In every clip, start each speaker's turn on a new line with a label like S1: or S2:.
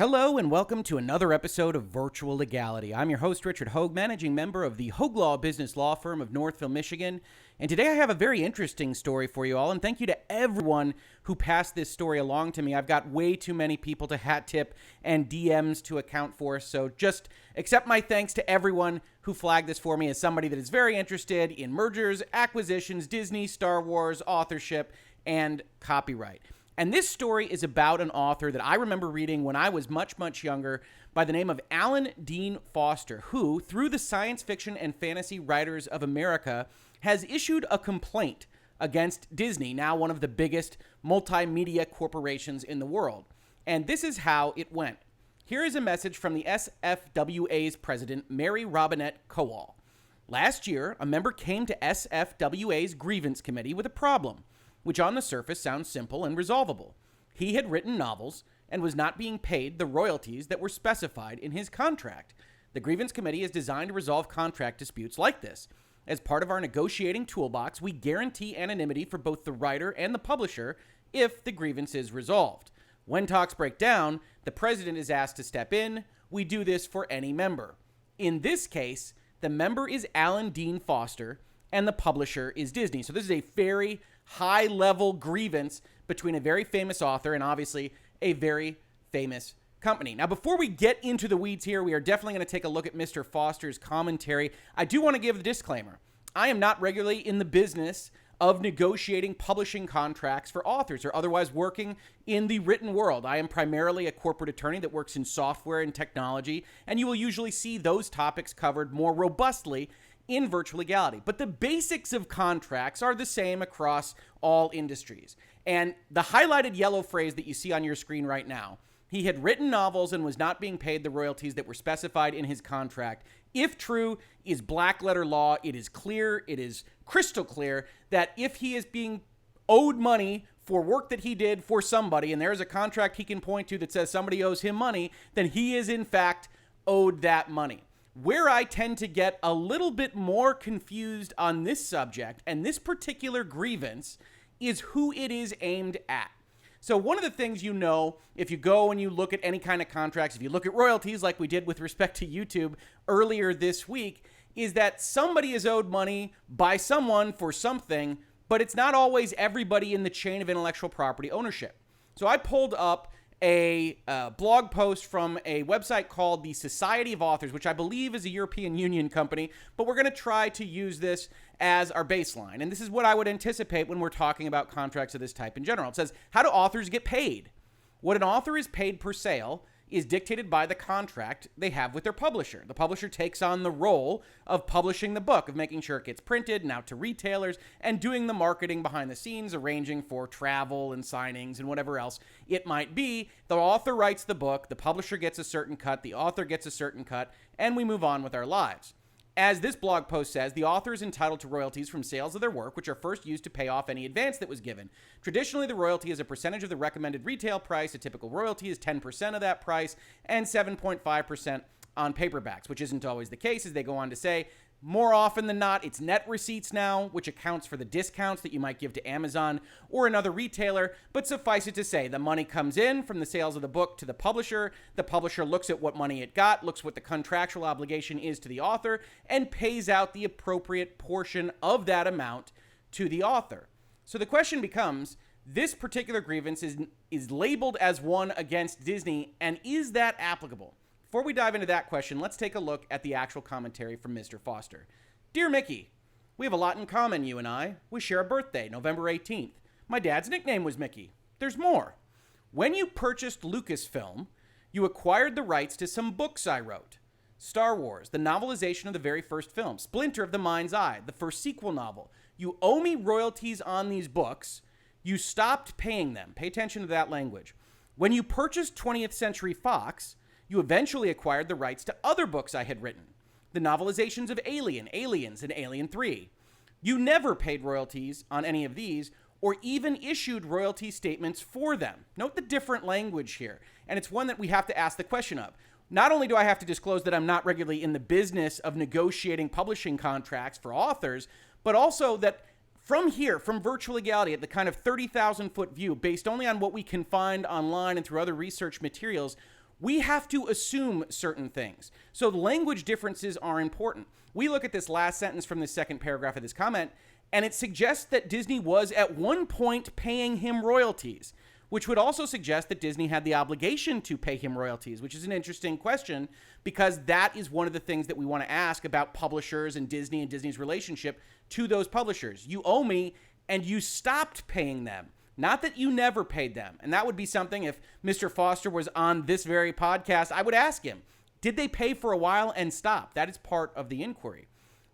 S1: Hello and welcome to another episode of Virtual Legality. I'm your host, Richard Hoeg, managing member of the Hoeg Law business law firm of Northville, Michigan. And today I have a very interesting story for you all, and thank you to everyone who passed this story along to me. I've got way too many people to hat tip and DMs to account for, so just accept my thanks to everyone who flagged this for me as somebody that is very interested in mergers, acquisitions, Disney, Star Wars, authorship, and copyright. And this story is about an author that I remember reading when I was much, much younger by the name of Alan Dean Foster, who, through the Science Fiction and Fantasy Writers of America, has issued a complaint against Disney, now one of the biggest multimedia corporations in the world. And this is how it went. Here is a message from the SFWA's president, Mary Robinette Kowal. Last year, a member came to SFWA's grievance committee with a problem, which on the surface sounds simple and resolvable. He had written novels and was not being paid the royalties that were specified in his contract. The grievance committee is designed to resolve contract disputes like this. As part of our negotiating toolbox, we guarantee anonymity for both the writer and the publisher if the grievance is resolved. When talks break down, the president is asked to step in. We do this for any member. In this case, the member is Alan Dean Foster and the publisher is Disney. So this is a very high-level grievance between a very famous author and obviously a very famous company. Now, before we get into the weeds here, we are definitely going to take a look at Mr. Foster's commentary. I do want to give the disclaimer. I am not regularly in the business of negotiating publishing contracts for authors or otherwise working in the written world. I am primarily a corporate attorney that works in software and technology, and you will usually see those topics covered more robustly in Virtual Legality. But the basics of contracts are the same across all industries. And the highlighted yellow phrase that you see on your screen right now, he had written novels and was not being paid the royalties that were specified in his contract, if true, is black letter law. It is clear, it is crystal clear that if he is being owed money for work that he did for somebody, and there's a contract he can point to that says somebody owes him money, then he is in fact owed that money. Where I tend to get a little bit more confused on this subject and this particular grievance is who it is aimed at. So one of the things you know, if you go and you look at any kind of contracts, if you look at royalties like we did with respect to YouTube earlier this week, is that somebody is owed money by someone for something, but it's not always everybody in the chain of intellectual property ownership. So I pulled up a blog post from a website called the Society of Authors, which I believe is a European Union company, but we're going to try to use this as our baseline. And this is what I would anticipate when we're talking about contracts of this type in general. It says, how do authors get paid? What an author is paid per sale is dictated by the contract they have with their publisher. The publisher takes on the role of publishing the book, of making sure it gets printed and out to retailers, and doing the marketing behind the scenes, arranging for travel and signings and whatever else it might be. The author writes the book, the publisher gets a certain cut, the author gets a certain cut, and we move on with our lives. As this blog post says, the author is entitled to royalties from sales of their work, which are first used to pay off any advance that was given. Traditionally, the royalty is a percentage of the recommended retail price. A typical royalty is 10% of that price and 7.5% on paperbacks, which isn't always the case, as they go on to say. More often than not, it's net receipts now, which accounts for the discounts that you might give to Amazon or another retailer. But suffice it to say, the money comes in from the sales of the book to the publisher. The publisher looks at what money it got, looks what the contractual obligation is to the author, and pays out the appropriate portion of that amount to the author. So the question becomes, this particular grievance is labeled as one against Disney, and is that applicable? Before we dive into that question, let's take a look at the actual commentary from Mr. Foster. Dear Mickey, we have a lot in common, you and I. We share a birthday, November 18th. My dad's nickname was Mickey. There's more. When you purchased Lucasfilm, you acquired the rights to some books I wrote. Star Wars, the novelization of the very first film. Splinter of the Mind's Eye, the first sequel novel. You owe me royalties on these books. You stopped paying them. Pay attention to that language. When you purchased 20th Century Fox, you eventually acquired the rights to other books I had written, the novelizations of Alien, Aliens, and Alien 3. You never paid royalties on any of these or even issued royalty statements for them. Note the different language here, and it's one that we have to ask the question of. Not only do I have to disclose that I'm not regularly in the business of negotiating publishing contracts for authors, but also that from here, from Virtual Legality, at the kind of 30,000-foot view, based only on what we can find online and through other research materials, we have to assume certain things. So language differences are important. We look at this last sentence from the second paragraph of this comment, and it suggests that Disney was at one point paying him royalties, which would also suggest that Disney had the obligation to pay him royalties, which is an interesting question because that is one of the things that we want to ask about publishers and Disney's relationship to those publishers. You owe me, and you stopped paying them. Not that you never paid them. And that would be something, if Mr. Foster was on this very podcast, I would ask him, did they pay for a while and stop? That is part of the inquiry.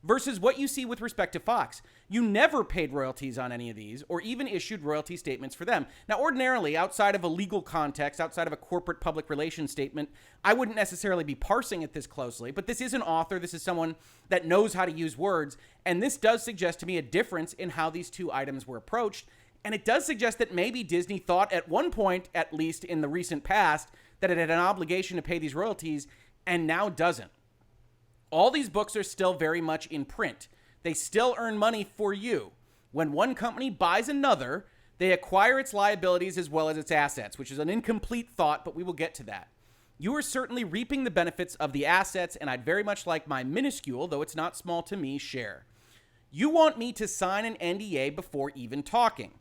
S1: Versus what you see with respect to Fox. You never paid royalties on any of these or even issued royalty statements for them. Now, ordinarily, outside of a legal context, outside of a corporate public relations statement, I wouldn't necessarily be parsing it this closely, but this is an author. This is someone that knows how to use words, and this does suggest to me a difference in how these two items were approached, and it does suggest that maybe Disney thought at one point, at least in the recent past, that it had an obligation to pay these royalties, and now doesn't. All these books are still very much in print. They still earn money for you. When one company buys another, they acquire its liabilities as well as its assets, which is an incomplete thought, but we will get to that. You are certainly reaping the benefits of the assets, and I'd very much like my minuscule, though it's not small to me, share. You want me to sign an NDA before even talking.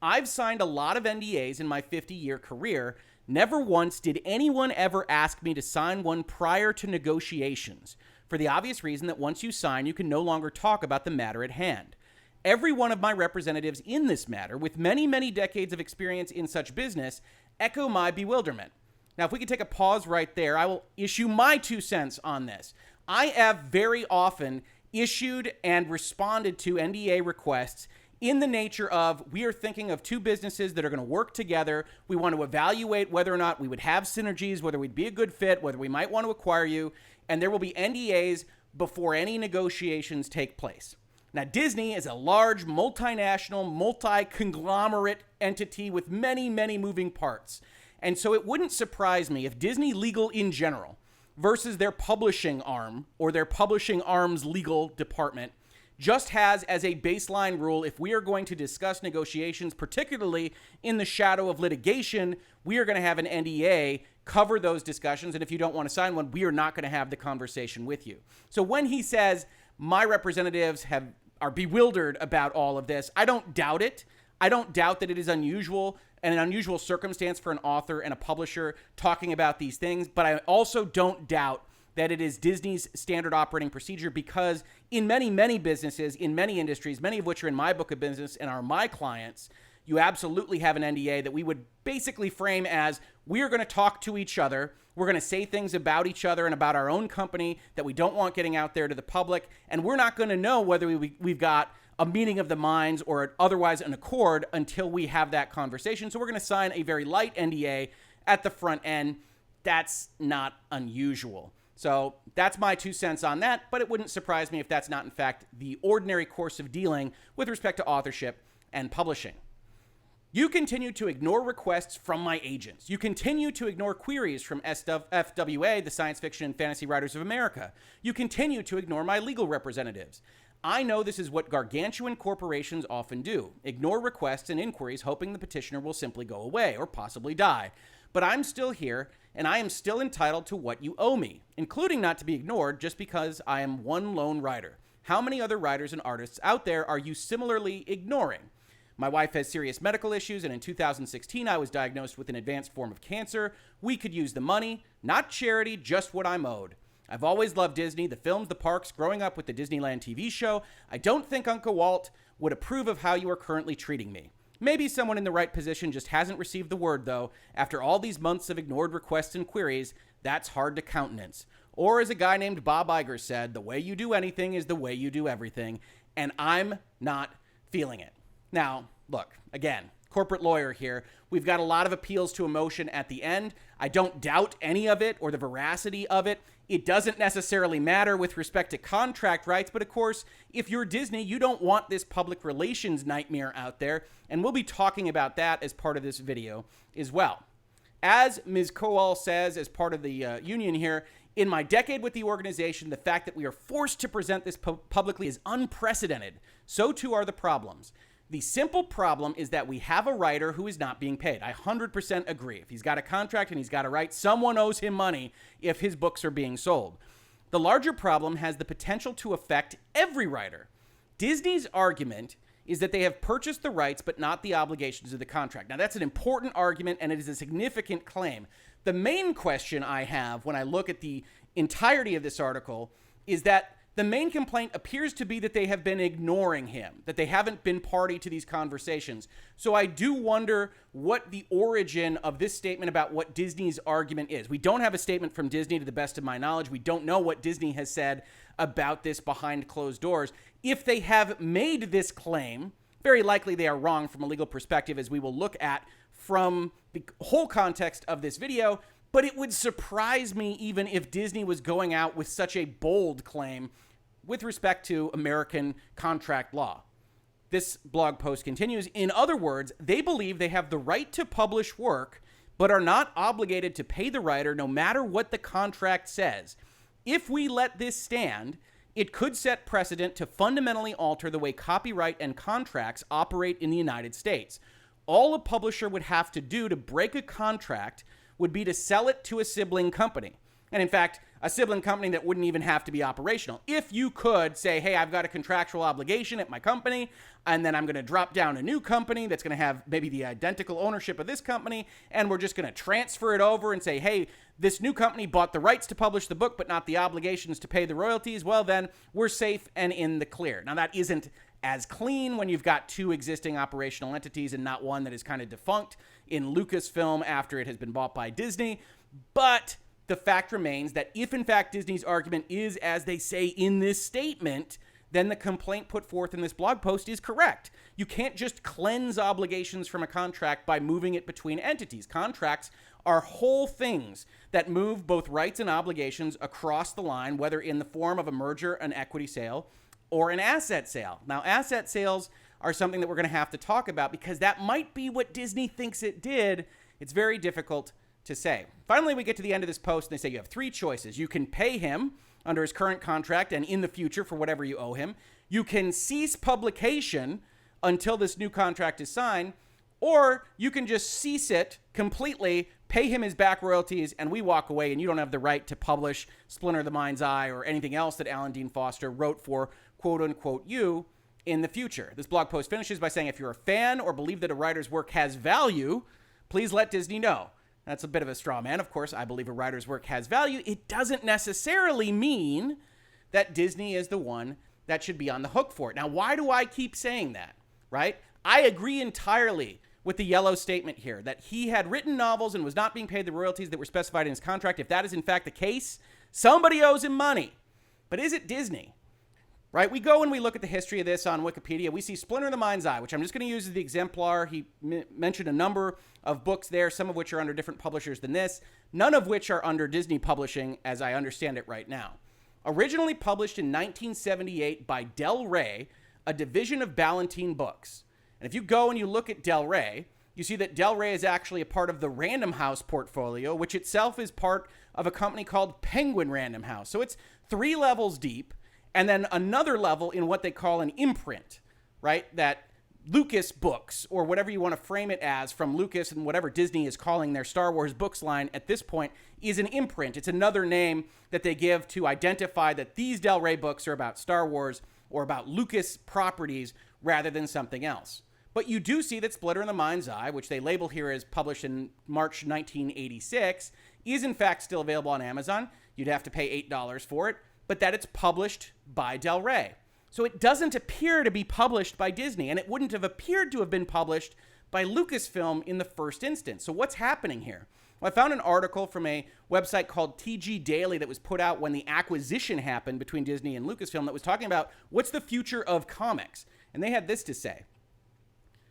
S1: I've signed a lot of NDAs in my 50-year career. Never once did anyone ever ask me to sign one prior to negotiations, for the obvious reason that once you sign, you can no longer talk about the matter at hand. Every one of my representatives in this matter, with many, many decades of experience in such business, echo my bewilderment. Now, if we could take a pause right there, I will issue my 2 cents on this. I have very often issued and responded to NDA requests in the nature of, we are thinking of two businesses that are going to work together. We want to evaluate whether or not we would have synergies, whether we'd be a good fit, whether we might want to acquire you, and there will be NDAs before any negotiations take place. Now, Disney is a large, multinational, multi-conglomerate entity with many, many moving parts. And so it wouldn't surprise me if Disney Legal in general versus their publishing arm or their publishing arm's legal department just has as a baseline rule, if we are going to discuss negotiations, particularly in the shadow of litigation, we are going to have an NDA cover those discussions. And if you don't want to sign one, we are not going to have the conversation with you. So when he says my representatives are bewildered about all of this, I don't doubt it. I don't doubt that it is unusual and an unusual circumstance for an author and a publisher talking about these things. But I also don't doubt that it is Disney's standard operating procedure, because in many, many businesses, in many industries, many of which are in my book of business and are my clients, you absolutely have an NDA that we would basically frame as, we are going to talk to each other. We're going to say things about each other and about our own company that we don't want getting out there to the public. And we're not going to know whether we've got a meeting of the minds or otherwise an accord until we have that conversation. So we're going to sign a very light NDA at the front end. That's not unusual. So that's my 2 cents on that, but it wouldn't surprise me if that's not, in fact, the ordinary course of dealing with respect to authorship and publishing. You continue to ignore requests from my agents. You continue to ignore queries from SFWA, the Science Fiction and Fantasy Writers of America. You continue to ignore my legal representatives. I know this is what gargantuan corporations often do. Ignore requests and inquiries hoping the petitioner will simply go away or possibly die. But I'm still here, and I am still entitled to what you owe me, including not to be ignored just because I am one lone writer. How many other writers and artists out there are you similarly ignoring? My wife has serious medical issues, and in 2016, I was diagnosed with an advanced form of cancer. We could use the money, not charity, just what I'm owed. I've always loved Disney, the films, the parks, growing up with the Disneyland TV show. I don't think Uncle Walt would approve of how you are currently treating me. Maybe someone in the right position just hasn't received the word, though. After all these months of ignored requests and queries, that's hard to countenance. Or as a guy named Bob Iger said, the way you do anything is the way you do everything, and I'm not feeling it. Now, look, again, corporate lawyer here. We've got a lot of appeals to emotion at the end. I don't doubt any of it or the veracity of it. It doesn't necessarily matter with respect to contract rights, but of course, if you're Disney, you don't want this public relations nightmare out there, and we'll be talking about that as part of this video as well. As Ms. Kowal says as part of the union here, in my decade with the organization, the fact that we are forced to present this publicly is unprecedented. So too are the problems. The simple problem is that we have a writer who is not being paid. I 100% agree. If he's got a contract and he's got to write, someone owes him money if his books are being sold. The larger problem has the potential to affect every writer. Disney's argument is that they have purchased the rights but not the obligations of the contract. Now, that's an important argument, and it is a significant claim. The main question I have when I look at the entirety of this article is that the main complaint appears to be that they have been ignoring him, that they haven't been party to these conversations. So I do wonder what the origin of this statement about what Disney's argument is. We don't have a statement from Disney to the best of my knowledge. We don't know what Disney has said about this behind closed doors. If they have made this claim, very likely they are wrong from a legal perspective, as we will look at from the whole context of this video. But it would surprise me even if Disney was going out with such a bold claim with respect to American contract law. This blog post continues. In other words, they believe they have the right to publish work, but are not obligated to pay the writer no matter what the contract says. If we let this stand, it could set precedent to fundamentally alter the way copyright and contracts operate in the United States. All a publisher would have to do to break a contract would be to sell it to a sibling company. And in fact, a sibling company that wouldn't even have to be operational. If you could say, hey, I've got a contractual obligation at my company, and then I'm going to drop down a new company that's going to have maybe the identical ownership of this company, and we're just going to transfer it over and say, hey, this new company bought the rights to publish the book, but not the obligations to pay the royalties, well, then we're safe and in the clear. Now, that isn't as clean when you've got two existing operational entities and not one that is kind of defunct in Lucasfilm after it has been bought by Disney. But the fact remains that if, in fact, Disney's argument is, as they say in this statement, then the complaint put forth in this blog post is correct. You can't just cleanse obligations from a contract by moving it between entities. Contracts are whole things that move both rights and obligations across the line, whether in the form of a merger, an equity sale, or an asset sale. Now, asset sales are something that we're going to have to talk about because that might be what Disney thinks it did. It's very difficult to say. Finally, we get to the end of this post and they say you have three choices. You can pay him under his current contract and in the future for whatever you owe him. You can cease publication until this new contract is signed, or you can just cease it completely, pay him his back royalties, and we walk away and you don't have the right to publish Splinter the Mind's Eye or anything else that Alan Dean Foster wrote for quote unquote you in the future. This blog post finishes by saying if you're a fan or believe that a writer's work has value, please let Disney know. That's a bit of a straw man. Of course, I believe a writer's work has value. It doesn't necessarily mean that Disney is the one that should be on the hook for it. Now, why do I keep saying that, right? I agree entirely with the yellow statement here that he had written novels and was not being paid the royalties that were specified in his contract. If that is in fact the case, somebody owes him money. But is it Disney? Right? We go and we look at the history of this on Wikipedia. We see Splinter the Mind's Eye, which I'm just going to use as the exemplar. He mentioned a number of books there, some of which are under different publishers than this, none of which are under Disney Publishing, as I understand it right now. Originally published in 1978 by Del Rey, a division of Ballantine Books. And if you go and you look at Del Rey, you see that Del Rey is actually a part of the Random House portfolio, which itself is part of a company called Penguin Random House. So it's 3 levels deep. And then another level in what they call an imprint, right? That Lucas books, or whatever you want to frame it as, from Lucas and whatever Disney is calling their Star Wars books line at this point, is an imprint. It's another name that they give to identify that these Del Rey books are about Star Wars or about Lucas properties rather than something else. But you do see that Splinter in the Mind's Eye, which they label here as published in March 1986, is in fact still available on Amazon. You'd have to pay $8 for it, but that it's published by Del Rey. So it doesn't appear to be published by Disney, and it wouldn't have appeared to have been published by Lucasfilm in the first instance. So what's happening here? Well, I found an article from a website called TG Daily that was put out when the acquisition happened between Disney and Lucasfilm that was talking about what's the future of comics. And they had this to say.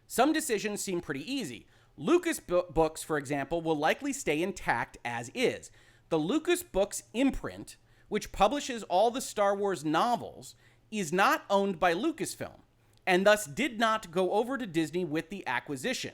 S1: Some decisions seem pretty easy. Lucas books, for example, will likely stay intact as is. The Lucas Books imprint, which publishes all the Star Wars novels, is not owned by Lucasfilm, and thus did not go over to Disney with the acquisition.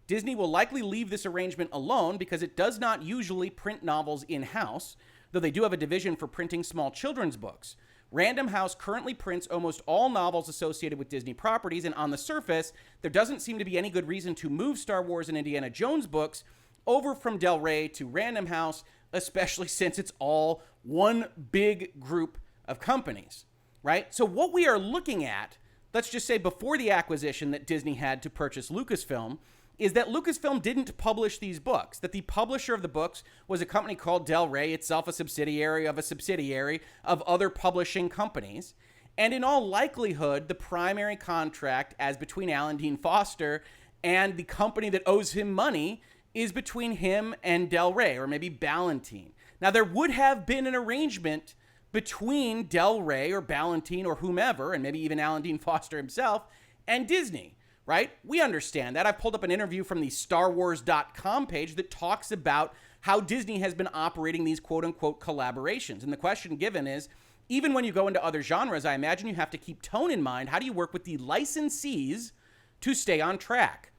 S1: Disney will likely leave this arrangement alone because it does not usually print novels in-house, though they do have a division for printing small children's books. Random House currently prints almost all novels associated with Disney properties, and on the surface, there doesn't seem to be any good reason to move Star Wars and Indiana Jones books over from Del Rey to Random House, especially since it's all one big group of companies, right? So what we are looking at, let's just say before the acquisition that Disney had to purchase Lucasfilm, is that Lucasfilm didn't publish these books, that the publisher of the books was a company called Del Rey, itself a subsidiary of other publishing companies. And in all likelihood, the primary contract as between Alan Dean Foster and the company that owes him money is between him and Del Rey, or maybe Ballantine. Now, there would have been an arrangement between Del Rey or Ballantine or whomever, and maybe even Alan Dean Foster himself, and Disney, right? We understand that. I've pulled up an interview from the StarWars.com page that talks about how Disney has been operating these quote-unquote collaborations. And the question given is, even when you go into other genres, I imagine you have to keep tone in mind. How do you work with the licensees to stay on track?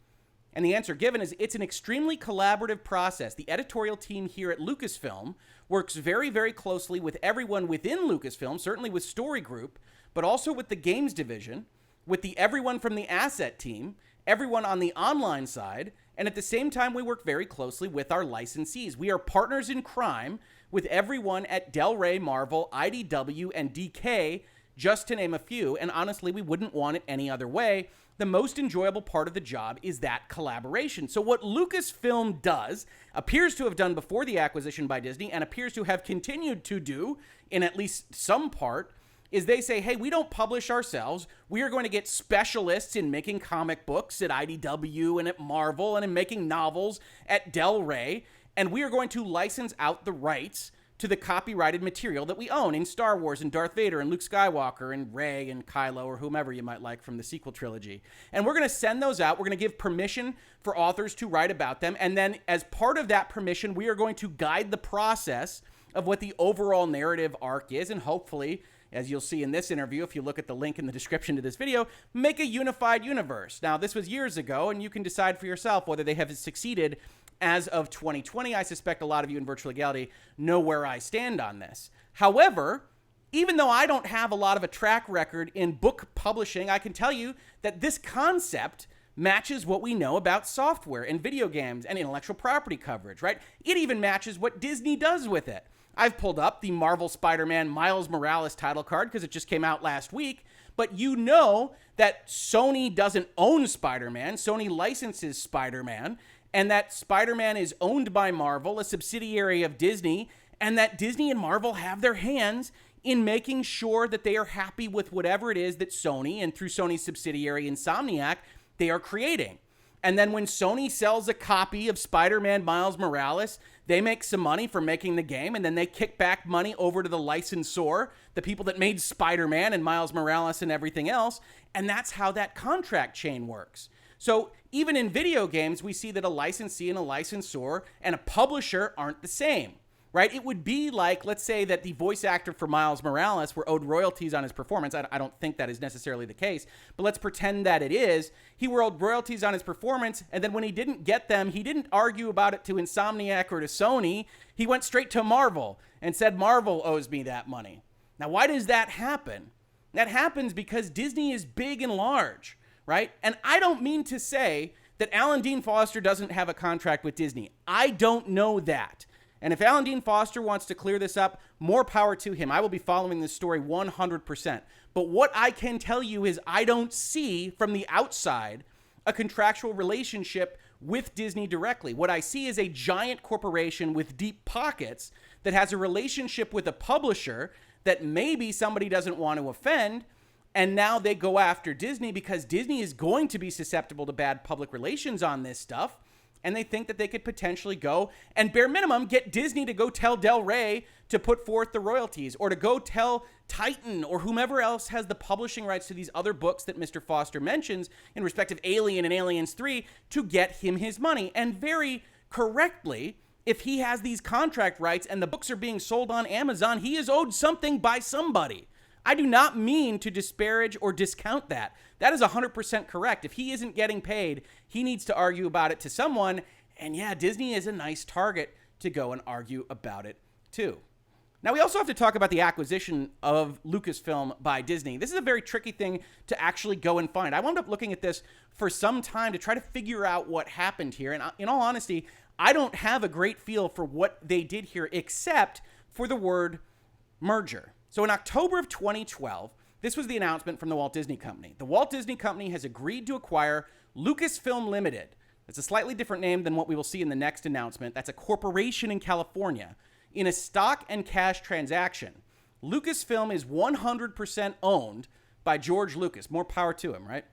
S1: And the answer given is it's an extremely collaborative process. The editorial team here at Lucasfilm works very, very closely with everyone within Lucasfilm, certainly with Story Group, but also with the games division, with everyone from the asset team, everyone on the online side, and at the same time, we work very closely with our licensees. We are partners in crime with everyone at Del Rey, Marvel, IDW, and DK, just to name a few, and honestly, we wouldn't want it any other way. The most enjoyable part of the job is that collaboration. So what Lucasfilm does, appears to have done before the acquisition by Disney, and appears to have continued to do in at least some part, is they say, hey, we don't publish ourselves. We are going to get specialists in making comic books at IDW and at Marvel and in making novels at Del Rey, and we are going to license out the rights to the copyrighted material that we own in Star Wars and Darth Vader and Luke Skywalker and Rey and Kylo or whomever you might like from the sequel trilogy. And we're going to send those out. We're going to give permission for authors to write about them. And then as part of that permission, we are going to guide the process of what the overall narrative arc is, and hopefully, as you'll see in this interview, if you look at the link in the description to this video, make a unified universe. Now, this was years ago, and you can decide for yourself whether they have succeeded as of 2020. I suspect a lot of you in Virtual Legality know where I stand on this. However, even though I don't have a lot of a track record in book publishing, I can tell you that this concept matches what we know about software and video games and intellectual property coverage, right? It even matches what Disney does with it. I've pulled up the Marvel Spider-Man Miles Morales title card because it just came out last week, but you know that Sony doesn't own Spider-Man. Sony licenses Spider-Man, and that Spider-Man is owned by Marvel, a subsidiary of Disney, and that Disney and Marvel have their hands in making sure that they are happy with whatever it is that Sony, and through Sony's subsidiary Insomniac, they are creating. And then when Sony sells a copy of Spider-Man Miles Morales, they make some money for making the game, and then they kick back money over to the licensor, the people that made Spider-Man and Miles Morales and everything else, and that's how that contract chain works. So even in video games, we see that a licensee and a licensor and a publisher aren't the same, right? It would be like, let's say that the voice actor for Miles Morales were owed royalties on his performance. I don't think that is necessarily the case, but let's pretend that it is. He were owed royalties on his performance, and then when he didn't get them, he didn't argue about it to Insomniac or to Sony. He went straight to Marvel and said, Marvel owes me that money. Now, why does that happen? That happens because Disney is big and large, right? And I don't mean to say that Alan Dean Foster doesn't have a contract with Disney. I don't know that. And if Alan Dean Foster wants to clear this up, more power to him. I will be following this story 100%. But what I can tell you is I don't see from the outside a contractual relationship with Disney directly. What I see is a giant corporation with deep pockets that has a relationship with a publisher that maybe somebody doesn't want to offend, and now they go after Disney because Disney is going to be susceptible to bad public relations on this stuff. And they think that they could potentially go and bare minimum get Disney to go tell Del Rey to put forth the royalties, or to go tell Titan or whomever else has the publishing rights to these other books that Mr. Foster mentions in respect of Alien and Aliens 3 to get him his money. And very correctly, if he has these contract rights and the books are being sold on Amazon, he is owed something by somebody. I do not mean to disparage or discount that. That is 100% correct. If he isn't getting paid, he needs to argue about it to someone. And yeah, Disney is a nice target to go and argue about it too. Now, we also have to talk about the acquisition of Lucasfilm by Disney. This is a very tricky thing to actually go and find. I wound up looking at this for some time to try to figure out what happened here. And in all honesty, I don't have a great feel for what they did here except for the word merger. So in October of 2012, this was the announcement from the Walt Disney Company. The Walt Disney Company has agreed to acquire Lucasfilm-related. It's a slightly different name than what we will see in the next announcement. That's a corporation in California. In a stock and cash transaction, Lucasfilm is 100% owned by George Lucas. More power to him, right?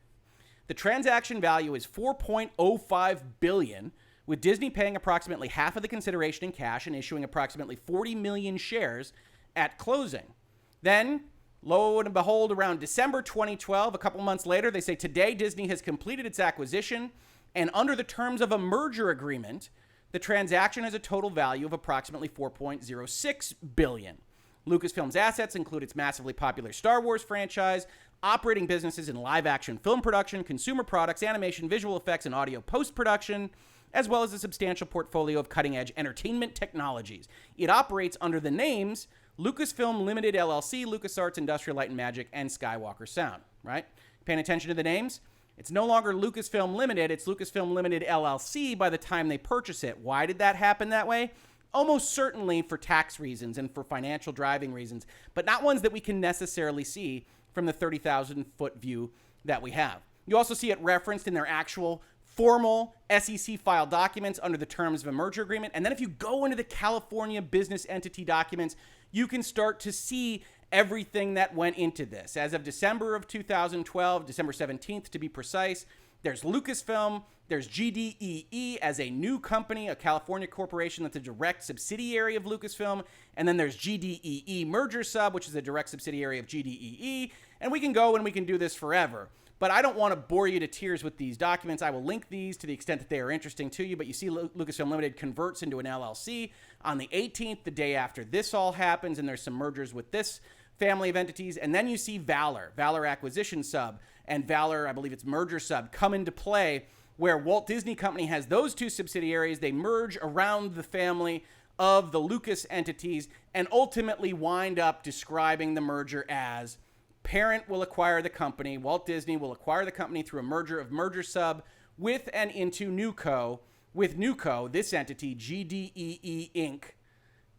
S1: The transaction value is $4.05 billion, with Disney paying approximately half of the consideration in cash and issuing approximately 40 million shares at closing. Then, lo and behold, around December 2012, a couple months later, they say today Disney has completed its acquisition, and under the terms of a merger agreement, the transaction has a total value of approximately $4.06 billion. Lucasfilm's assets include its massively popular Star Wars franchise, operating businesses in live-action film production, consumer products, animation, visual effects, and audio post-production, as well as a substantial portfolio of cutting-edge entertainment technologies. It operates under the names Lucasfilm Limited LLC, LucasArts, Industrial Light and Magic, and Skywalker Sound, right? Paying attention to the names? It's no longer Lucasfilm Limited, it's Lucasfilm Limited LLC by the time they purchase it. Why did that happen that way? Almost certainly for tax reasons and for financial driving reasons, but not ones that we can necessarily see from the 30,000-foot view that we have. You also see it referenced in their actual formal SEC file documents under the terms of a merger agreement. And then if you go into the California business entity documents, you can start to see everything that went into this. As of December of 2012, December 17th to be precise, there's Lucasfilm, there's GDEE as a new company, a California corporation that's a direct subsidiary of Lucasfilm, and then there's GDEE Merger Sub, which is a direct subsidiary of GDEE, and we can go and we can do this forever. But I don't want to bore you to tears with these documents. I will link these to the extent that they are interesting to you, but you see Lucasfilm Limited converts into an LLC on the 18th, the day after this all happens, and there's some mergers with this family of entities, and then you see Valor Acquisition Sub, and Valor, I believe it's Merger Sub, come into play, where Walt Disney Company has those two subsidiaries. They merge around the family of the Lucas entities and ultimately wind up describing the merger as parent will acquire the company, Walt Disney will acquire the company through a merger of Merger Sub with and into NewCo, with NewCo, this entity, GDEE Inc.,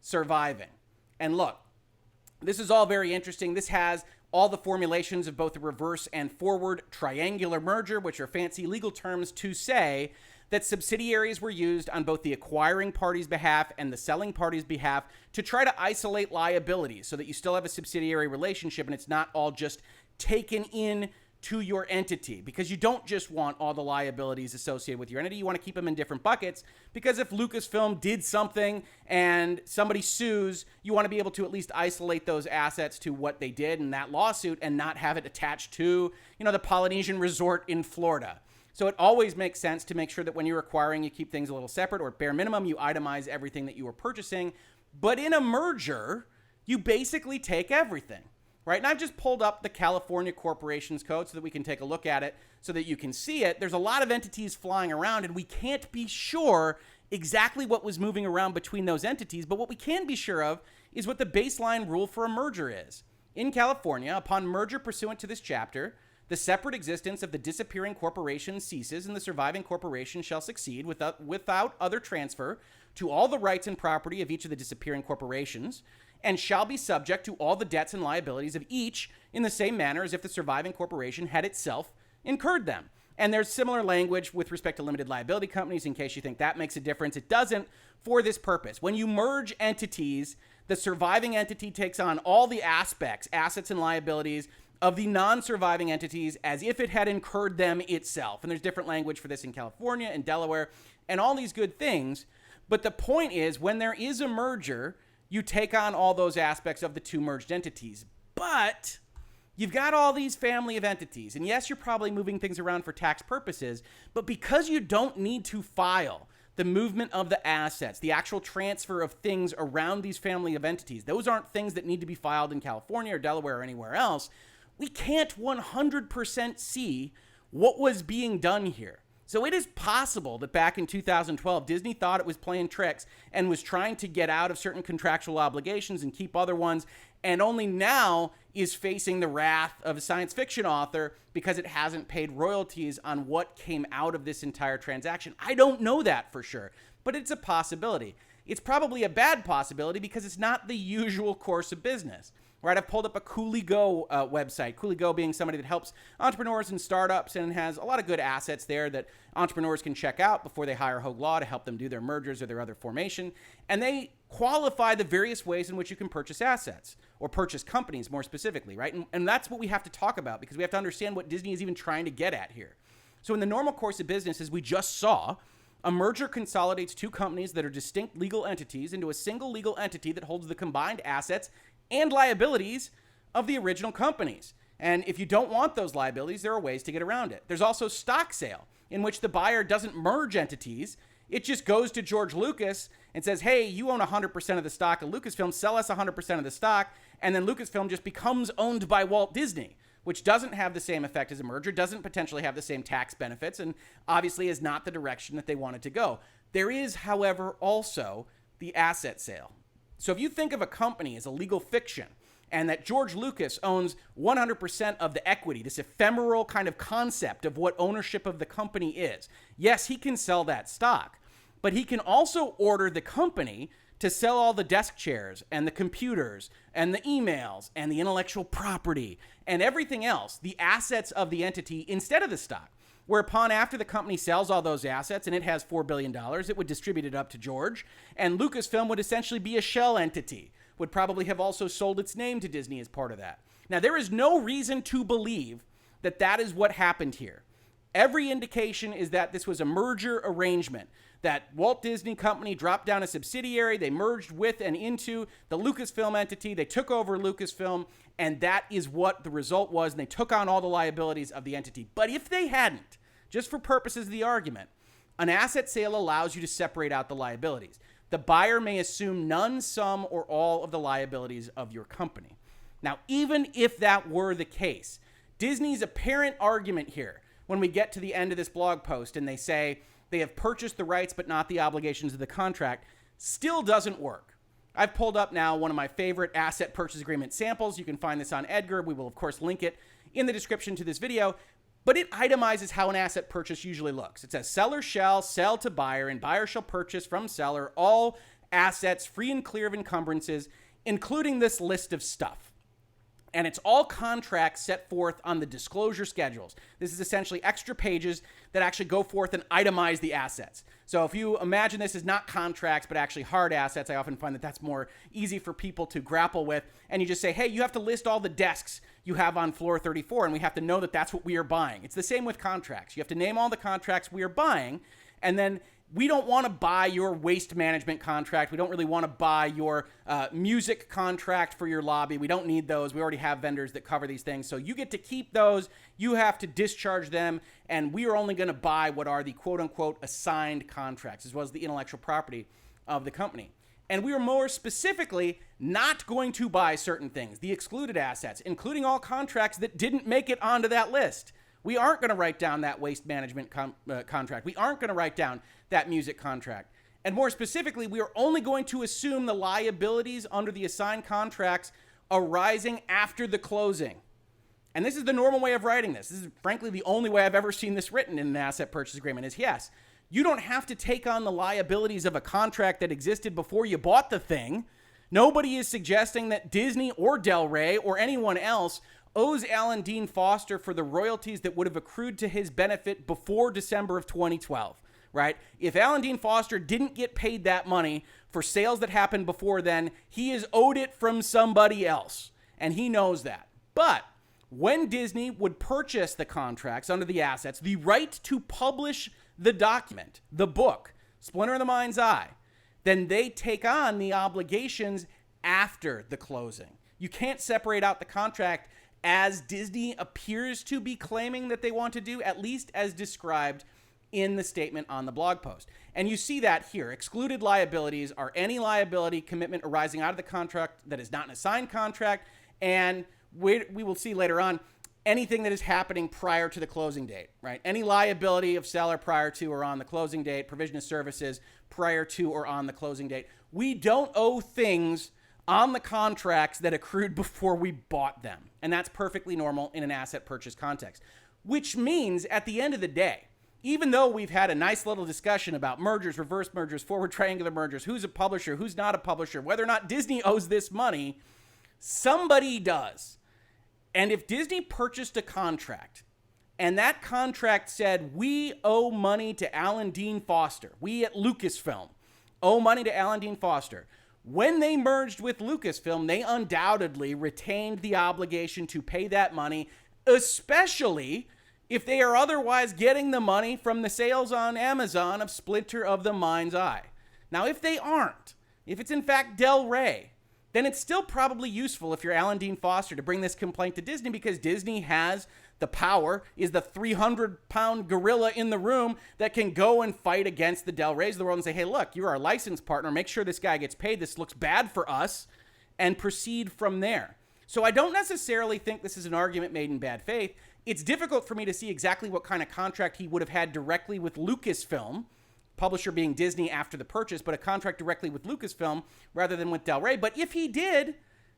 S1: surviving. And look, this is all very interesting. This has all the formulations of both the reverse and forward triangular merger, which are fancy legal terms to say that subsidiaries were used on both the acquiring party's behalf and the selling party's behalf to try to isolate liabilities so that you still have a subsidiary relationship and it's not all just taken in to your entity, because you don't just want all the liabilities associated with your entity. You want to keep them in different buckets, because if Lucasfilm did something and somebody sues, you want to be able to at least isolate those assets to what they did in that lawsuit and not have it attached to, the Polynesian resort in Florida. So it always makes sense to make sure that when you're acquiring, you keep things a little separate, or at bare minimum, you itemize everything that you are purchasing. But in a merger, you basically take everything. Right? And I've just pulled up the California Corporations Code so that we can take a look at it so that you can see it. There's a lot of entities flying around, and we can't be sure exactly what was moving around between those entities, but what we can be sure of is what the baseline rule for a merger is. In California, upon merger pursuant to this chapter, the separate existence of the disappearing corporation ceases, and the surviving corporation shall succeed without other transfer to all the rights and property of each of the disappearing corporations, and shall be subject to all the debts and liabilities of each in the same manner as if the surviving corporation had itself incurred them. And there's similar language with respect to limited liability companies, in case you think that makes a difference. It doesn't for this purpose. When you merge entities, the surviving entity takes on all the aspects, assets and liabilities of the non-surviving entities as if it had incurred them itself. And there's different language for this in California and Delaware and all these good things. But the point is, when there is a merger, you take on all those aspects of the two merged entities. But you've got all these family of entities. And yes, you're probably moving things around for tax purposes, but because you don't need to file the movement of the assets, the actual transfer of things around these family of entities, those aren't things that need to be filed in California or Delaware or anywhere else. We can't 100% see what was being done here. So it is possible that back in 2012, Disney thought it was playing tricks and was trying to get out of certain contractual obligations and keep other ones, and only now is facing the wrath of a science fiction author because it hasn't paid royalties on what came out of this entire transaction. I don't know that for sure, but it's a possibility. It's probably a bad possibility because it's not the usual course of business. Right, I've pulled up a Cooley-Go website. Cooley-Go being somebody that helps entrepreneurs and startups and has a lot of good assets there that entrepreneurs can check out before they hire Hoeg Law to help them do their mergers or their other formation. And they qualify the various ways in which you can purchase assets or purchase companies more specifically, right? And that's what we have to talk about because we have to understand what Disney is even trying to get at here. So in the normal course of business, as we just saw, a merger consolidates two companies that are distinct legal entities into a single legal entity that holds the combined assets and liabilities of the original companies. And if you don't want those liabilities, there are ways to get around it. There's also stock sale, in which the buyer doesn't merge entities. It just goes to George Lucas and says, hey, you own 100% of the stock of Lucasfilm, sell us 100% of the stock, and then Lucasfilm just becomes owned by Walt Disney, which doesn't have the same effect as a merger, doesn't potentially have the same tax benefits, and obviously is not the direction that they wanted to go. There is, however, also the asset sale. So if you think of a company as a legal fiction and that George Lucas owns 100% of the equity, this ephemeral kind of concept of what ownership of the company is, yes, he can sell that stock, but he can also order the company to sell all the desk chairs and the computers and the emails and the intellectual property and everything else, the assets of the entity instead of the stock. Whereupon after the company sells all those assets and it has $4 billion, it would distribute it up to George, and Lucasfilm would essentially be a shell entity, would probably have also sold its name to Disney as part of that. Now, there is no reason to believe that that is what happened here. Every indication is that this was a merger arrangement, that Walt Disney Company dropped down a subsidiary, they merged with and into the Lucasfilm entity, they took over Lucasfilm, and that is what the result was, and they took on all the liabilities of the entity. But if they hadn't, just for purposes of the argument, an asset sale allows you to separate out the liabilities. The buyer may assume none, some, or all of the liabilities of your company. Now, even if that were the case, Disney's apparent argument here, when we get to the end of this blog post and they say they have purchased the rights but not the obligations of the contract, still doesn't work. I've pulled up now one of my favorite asset purchase agreement samples. You can find this on Edgar. We will, of course, link it in the description to this video. But it itemizes how an asset purchase usually looks. It says seller shall sell to buyer and buyer shall purchase from seller all assets free and clear of encumbrances, including this list of stuff. And it's all contracts set forth on the disclosure schedules. This is essentially extra pages that actually go forth and itemize the assets. So if you imagine this as not contracts, but actually hard assets, I often find that that's more easy for people to grapple with. And you just say, hey, you have to list all the desks you have on floor 34, and we have to know that that's what we are buying. It's the same with contracts. You have to name all the contracts we are buying, and then we don't want to buy your waste management contract. We don't really want to buy your music contract for your lobby. We don't need those. We already have vendors that cover these things. So you get to keep those. You have to discharge them. And we are only going to buy what are the quote unquote assigned contracts, as well as the intellectual property of the company. And we are more specifically not going to buy certain things, the excluded assets, including all contracts that didn't make it onto that list. We aren't going to write down that waste management contract. We aren't going to write down that music contract. And more specifically, we are only going to assume the liabilities under the assigned contracts arising after the closing. And this is the normal way of writing this. This is frankly the only way I've ever seen this written in an asset purchase agreement is yes, you don't have to take on the liabilities of a contract that existed before you bought the thing. Nobody is suggesting that Disney or Del Rey or anyone else owes Alan Dean Foster for the royalties that would have accrued to his benefit before December of 2012, right? If Alan Dean Foster didn't get paid that money for sales that happened before then, he is owed it from somebody else, and he knows that. But when Disney would purchase the contracts under the assets, the right to publish the document, the book, Splinter in the Mind's Eye, then they take on the obligations after the closing. You can't separate out the contract as Disney appears to be claiming that they want to do, at least as described in the statement on the blog post. And you see that here. Excluded liabilities are any liability commitment arising out of the contract that is not an assigned contract. And we will see later on, anything that is happening prior to the closing date, right? Any liability of seller prior to or on the closing date, provision of services prior to or on the closing date. We don't owe things on the contracts that accrued before we bought them. And that's perfectly normal in an asset purchase context, which means at the end of the day, even though we've had a nice little discussion about mergers, reverse mergers, forward triangular mergers, who's a publisher, who's not a publisher, whether or not Disney owes this money, somebody does. And if Disney purchased a contract and that contract said, we owe money to Alan Dean Foster, we at Lucasfilm owe money to Alan Dean Foster, when they merged with Lucasfilm, they undoubtedly retained the obligation to pay that money, especially if they are otherwise getting the money from the sales on Amazon of Splinter of the Mind's Eye. Now, if they aren't, if it's in fact Del Rey, then it's still probably useful if you're Alan Dean Foster to bring this complaint to Disney, because Disney has the power, is the 300-pound gorilla in the room that can go and fight against the Del Reys of the world and say, hey, look, you're our license partner. Make sure this guy gets paid. This looks bad for us, and proceed from there. So I don't necessarily think this is an argument made in bad faith. It's difficult for me to see exactly what kind of contract he would have had directly with Lucasfilm, publisher being Disney after the purchase, but a contract directly with Lucasfilm rather than with Del Rey. But if he did,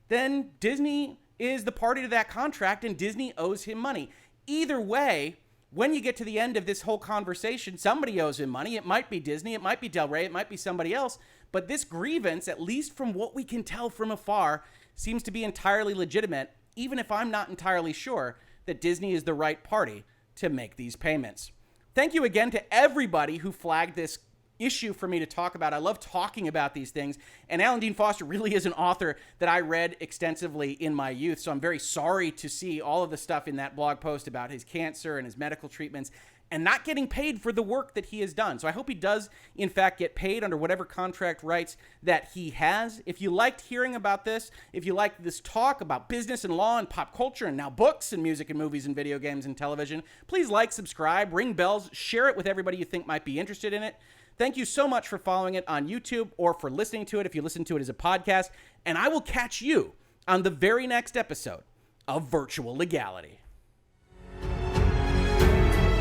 S1: then Disney is the party to that contract and Disney owes him money. Either way, when you get to the end of this whole conversation, somebody owes him money. It might be Disney, it might be Del Rey, it might be somebody else. But this grievance, at least from what we can tell from afar, seems to be entirely legitimate, even if I'm not entirely sure that Disney is the right party to make these payments. Thank you again to everybody who flagged this issue for me to talk about. I love talking about these things, and Alan Dean Foster really is an author that I read extensively in my youth, so I'm very sorry to see all of the stuff in that blog post about his cancer and his medical treatments and not getting paid for the work that he has done. So I hope he does, in fact, get paid under whatever contract rights that he has. If you liked hearing about this, if you liked this talk about business and law and pop culture and now books and music and movies and video games and television, please like, subscribe, ring bells, share it with everybody you think might be interested in it. Thank you so much for following it on YouTube or for listening to it if you listen to it as a podcast. And I will catch you on the very next episode of Virtual Legality.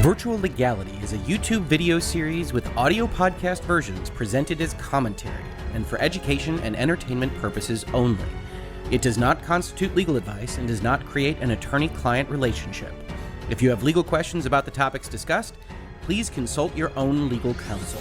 S1: Virtual Legality is a YouTube video series with audio podcast versions presented as commentary and for education and entertainment purposes only. It does not constitute legal advice and does not create an attorney-client relationship. If you have legal questions about the topics discussed, please consult your own legal counsel.